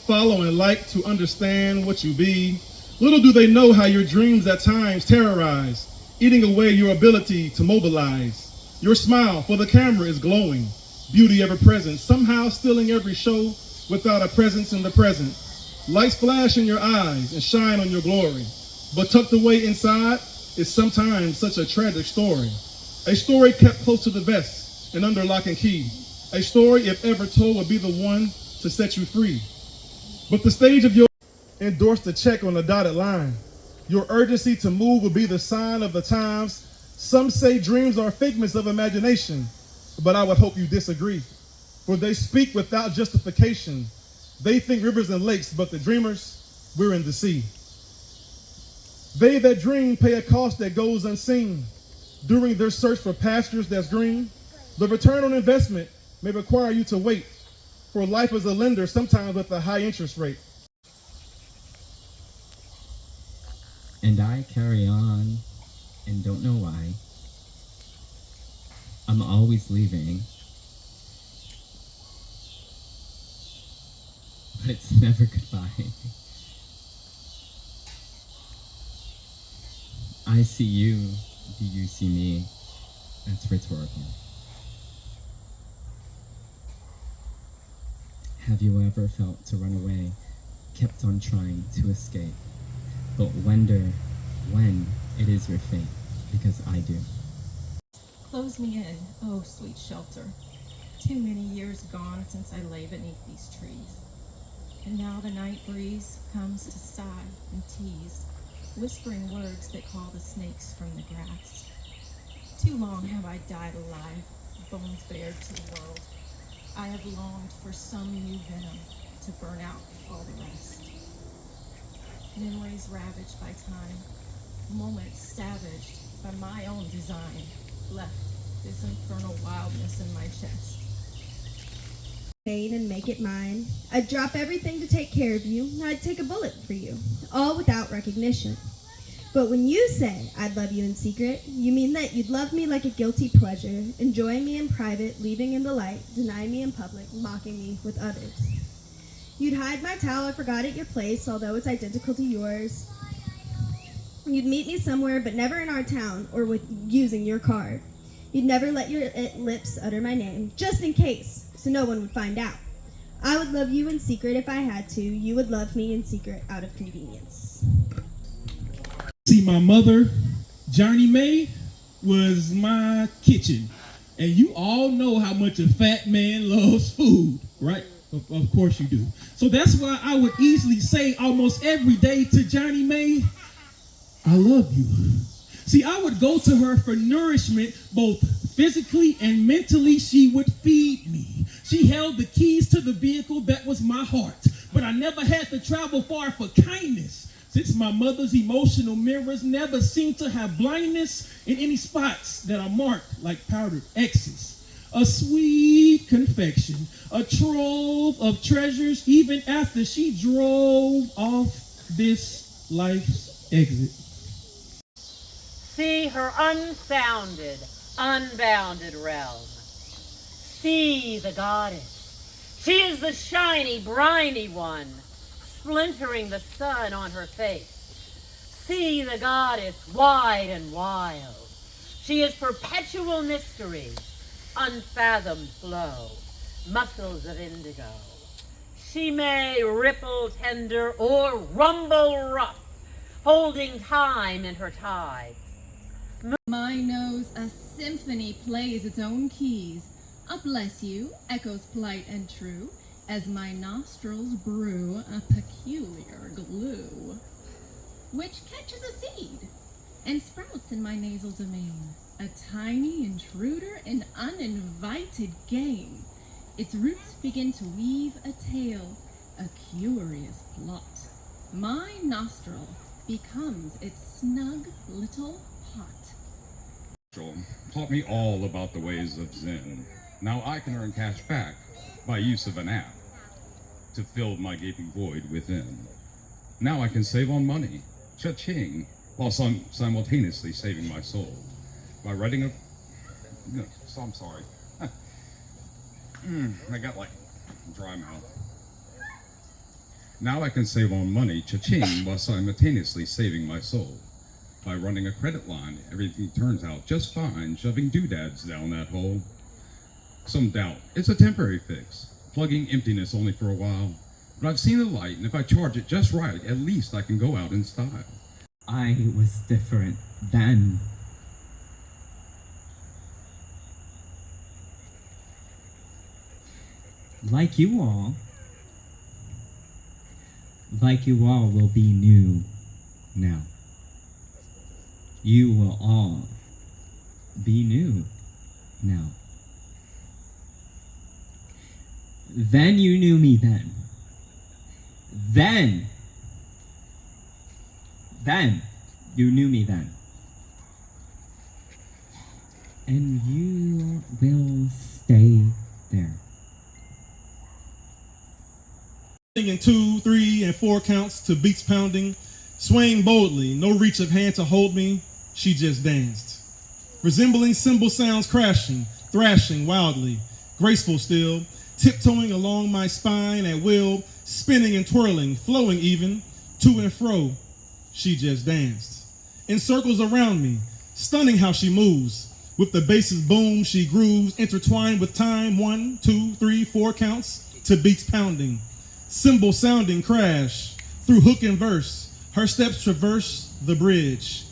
follow and like to understand what you be. Little do they know how your dreams at times terrorize, eating away your ability to mobilize. Your smile for the camera is glowing, beauty ever present, somehow stealing every show without a presence in the present. Lights flash in your eyes and shine on your glory, but tucked away inside is sometimes such a tragic story. A story kept close to the vest and under lock and key. A story, if ever told, would be the one to set you free. But the stage of your endorsed the check on the dotted line. Your urgency to move will be the sign of the times. Some say dreams are figments of imagination, but I would hope you disagree. For they speak without justification. They think rivers and lakes, but the dreamers, we're in the sea. They that dream pay a cost that goes unseen. During their search for pastures that's green, the return on investment may require you to wait, for life is a lender, sometimes with a high interest rate. And I carry on and don't know why. I'm always leaving, but it's never goodbye. I see you, do you see me? That's rhetorical. Have you ever felt to run away, kept on trying to escape, but wonder when it is your fate, because I do. Close me in, oh sweet shelter. Too many years gone since I lay beneath these trees. And now the night breeze comes to sigh and tease, whispering words that call the snakes from the grass. Too long have I died alive, bones bared to the world. I have longed for some new venom to burn out all the rest. Memories ravaged by time, moments savaged by my own design, left this infernal wildness in my chest. And make it mine. I'd drop everything to take care of you. I'd take a bullet for you, all without recognition. But when you say I'd love you in secret, you mean that you'd love me like a guilty pleasure, enjoying me in private, leaving in the light, denying me in public, mocking me with others. You'd hide my towel I forgot at your place, although it's identical to yours. You'd meet me somewhere, but never in our town or with using your card. You'd never let your lips utter my name, just in case, so no one would find out. I would love you in secret if I had to. You would love me in secret out of convenience. See, my mother, Johnny Mae, was my kitchen. And you all know how much a fat man loves food, right? Of course you do. So that's why I would easily say almost every day to Johnny Mae, I love you. See, I would go to her for nourishment, both physically and mentally. She would feed me. She held the keys to the vehicle that was my heart. But I never had to travel far for kindness, since my mother's emotional mirrors never seemed to have blindness in any spots that are marked like powdered X's. A sweet confection, a trove of treasures, even after she drove off this life's exit. See her unfounded, unbounded realm. See the goddess. She is the shiny, briny one, splintering the sun on her face. See the goddess wide and wild. She is perpetual mystery, unfathomed flow, muscles of indigo. She may ripple tender or rumble rough, holding time in her tides. My nose a symphony plays its own keys. A bless you echoes polite and true, as my nostrils brew a peculiar glue, which catches a seed and sprouts in my nasal domain, a tiny intruder and uninvited game. Its roots begin to weave a tale, a curious plot. My nostril becomes its snug little pot. Taught me all about the ways of Zen. Now I can earn cash back by use of an app to fill my gaping void within. Now I can save on money, cha-ching, while simultaneously saving my soul by writing a... No, so I'm sorry. I got like dry mouth. Now I can save on money, cha-ching, while simultaneously saving my soul. By running a credit line, everything turns out just fine, shoving doodads down that hole. Some doubt it's a temporary fix, plugging emptiness only for a while. But I've seen the light, and if I charge it just right, at least I can go out in style. I was different then. Like you all will be new now. You will all be new now. Then you knew me then. Then you knew me then. And you will stay there. In 2, 3, and 4 counts to beats pounding, swaying boldly, no reach of hand to hold me, she just danced. Resembling cymbal sounds crashing, thrashing wildly, graceful still, tiptoeing along my spine at will, spinning and twirling, flowing even, to and fro, she just danced. In circles around me, stunning how she moves. With the bass's boom, she grooves, intertwined with time, 1, 2, 3, 4 counts to beats pounding. Cymbal sounding crash through hook and verse. Her steps traverse the bridge.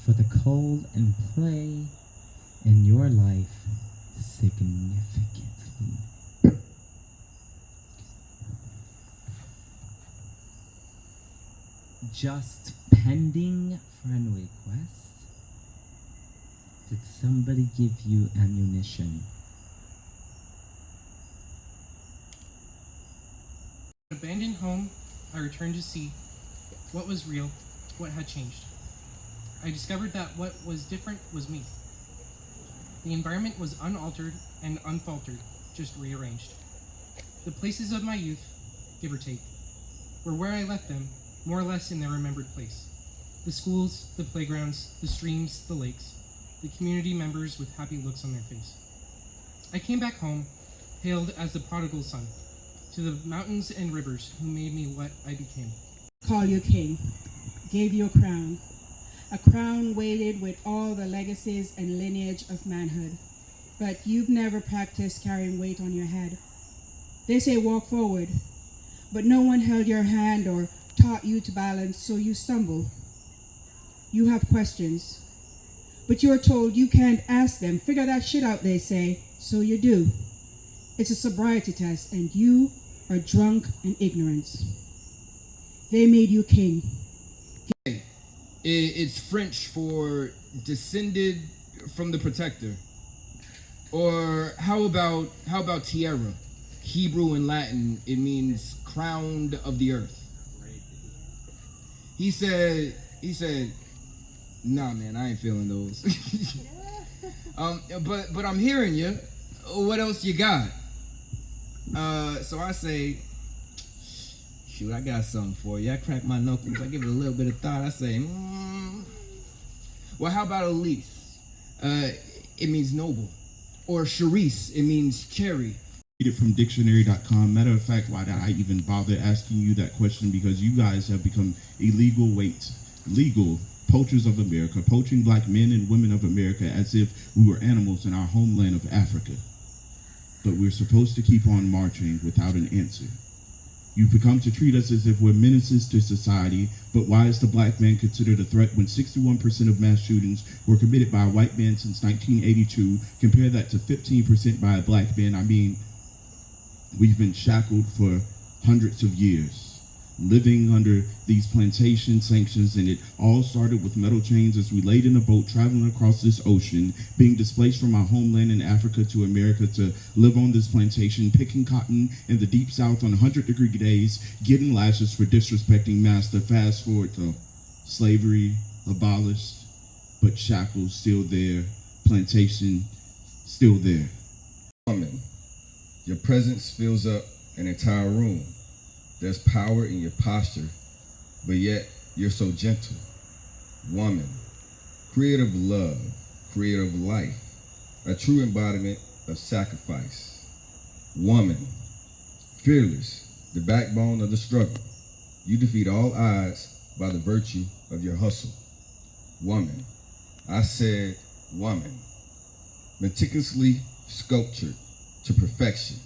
For the cold and play in your life significantly. Just pending friend request. Did somebody give you ammunition? Abandoned home, I returned to see what was real, what had changed. I discovered that what was different was me. The environment was unaltered and unfaltered, just rearranged. The places of my youth, give or take, were where I left them, more or less in their remembered place. The schools, the playgrounds, the streams, the lakes, the community members with happy looks on their face. I came back home, hailed as the prodigal son, to the mountains and rivers who made me what I became. Call you king, gave you a crown weighted with all the legacies and lineage of manhood. But you've never practiced carrying weight on your head. They say walk forward, but no one held your hand or taught you to balance, so you stumble. You have questions, but you're told you can't ask them. Figure that shit out, they say, so you do. It's a sobriety test, and you are drunk in ignorance. They made you king. It's French for descended from the protector. Or how about tierra? Hebrew and Latin, it means crowned of the earth. He said, nah, man, I ain't feeling those. But I'm hearing you. What else you got? So I say, shoot, I got something for you. I crack my knuckles. I give it a little bit of thought. I say, well, how about Elise? It means noble. Or Charisse, it means cherry. It from dictionary.com. Matter of fact, why did I even bother asking you that question? Because you guys have become legal poachers of America, poaching black men and women of America as if we were animals in our homeland of Africa. But we're supposed to keep on marching without an answer. You've become to treat us as if we're menaces to society, but why is the black man considered a threat when 61% of mass shootings were committed by a white man since 1982? Compare that to 15% by a black man. I mean, we've been shackled for hundreds of years, living under these plantation sanctions, and it all started with metal chains as we laid in a boat traveling across this ocean, being displaced from our homeland in Africa to America to live on this plantation, picking cotton in the deep south on 100-degree days, getting lashes for disrespecting master. Fast forward to slavery abolished, but shackles still there, plantation still there. Woman, your presence fills up an entire room. There's power in your posture, but yet you're so gentle. Woman, creator of love, creator of life, a true embodiment of sacrifice. Woman, fearless, the backbone of the struggle. You defeat all odds by the virtue of your hustle. Woman, I said woman, meticulously sculptured to perfection.